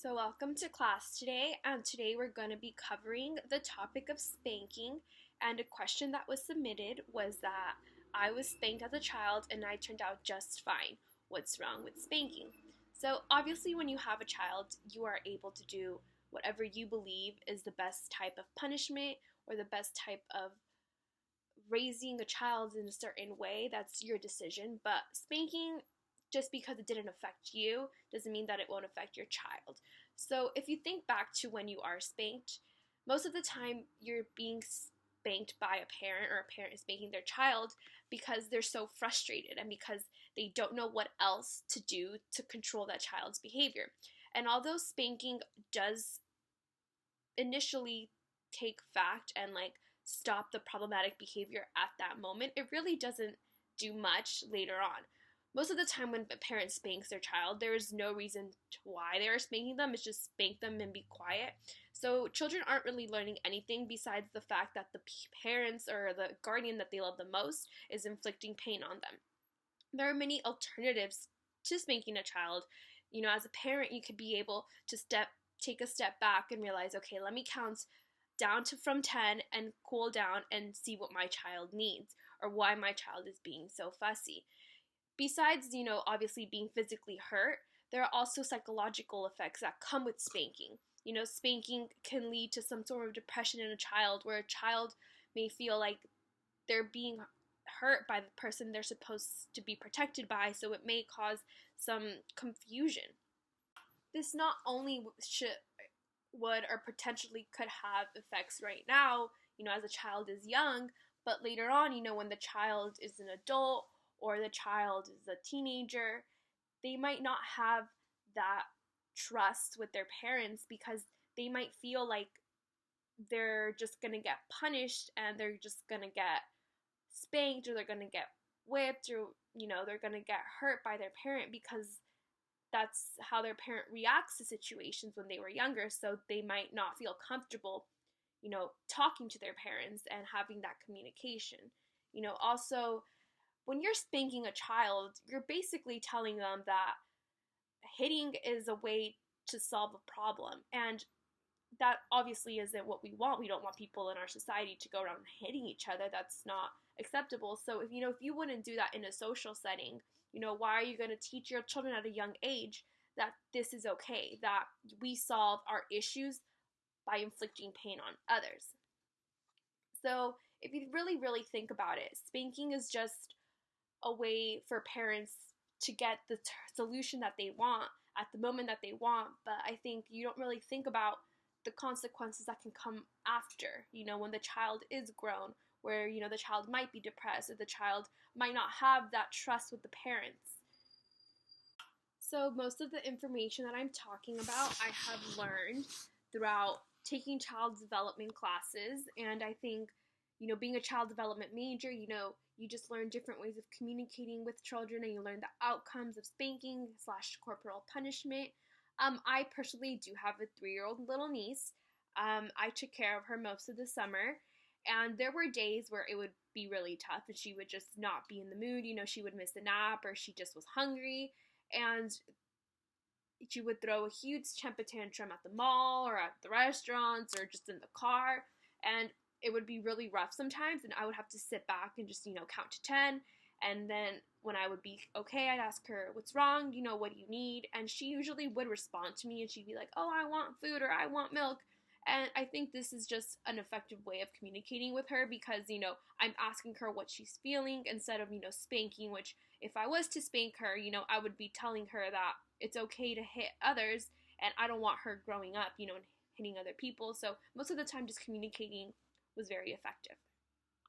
So, welcome to class today, and today we're going to be covering the topic of spanking. And a question that was submitted was that I was spanked as a child and I turned out just fine. What's wrong with spanking? So, obviously, when you have a child, you are able to do whatever you believe is the best type of punishment or the best type of raising a child in a certain way. That's your decision. But spanking, just because it didn't affect you, doesn't mean that it won't affect your child. So if you think back to when you are spanked, most of the time you're being spanked by a parent, or a parent is spanking their child because they're so frustrated and because they don't know what else to do to control that child's behavior. And although spanking does initially take fact and stop the problematic behavior at that moment, it really doesn't do much later on. Most of the time when a parent spanks their child, there is no reason why they are spanking them. It's just spank them and be quiet. So children aren't really learning anything besides the fact that the parents or the guardian that they love the most is inflicting pain on them. There are many alternatives to spanking a child. As a parent, you could be able to take a step back and realize, okay, let me count down to from 10 and cool down and see what my child needs or why my child is being so fussy. Besides, obviously being physically hurt, there are also psychological effects that come with spanking. Spanking can lead to some sort of depression in a child, where a child may feel like they're being hurt by the person they're supposed to be protected by, so it may cause some confusion. This not only would or potentially could have effects right now, as a child is young, but later on, when the child is an adult or the child is a teenager, they might not have that trust with their parents because they might feel like they're just going to get punished and they're just going to get spanked, or they're going to get whipped, or they're going to get hurt by their parent because that's how their parent reacts to situations when they were younger. So they might not feel comfortable talking to their parents and having that communication. Also, when you're spanking a child, you're basically telling them that hitting is a way to solve a problem. And that obviously isn't what we want. We don't want people in our society to go around hitting each other. That's not acceptable. So if you wouldn't do that in a social setting, why are you going to teach your children at a young age that this is okay, that we solve our issues by inflicting pain on others? So if you really, really think about it, spanking is just a way for parents to get the solution that they want at the moment that they want. But I think you don't really think about the consequences that can come after, when the child is grown, where, the child might be depressed, or the child might not have that trust with the parents. So most of the information that I'm talking about, I have learned throughout taking child development classes. And I think, being a child development major, you just learn different ways of communicating with children, and you learn the outcomes of spanking / corporal punishment. I personally do have a 3-year-old little niece. I took care of her most of the summer, and there were days where it would be really tough and she would just not be in the mood. She would miss a nap, or she just was hungry, and she would throw a huge temper tantrum at the mall or at the restaurants or just in the car, and it would be really rough sometimes, and I would have to sit back and just, count to 10. And then when I would be okay, I'd ask her, what's wrong? What do you need? And she usually would respond to me, and she'd be like, oh, I want food, or I want milk. And I think this is just an effective way of communicating with her because, I'm asking her what she's feeling instead of, spanking, which if I was to spank her, I would be telling her that it's okay to hit others, and I don't want her growing up, and hitting other people. So most of the time just communicating was very effective.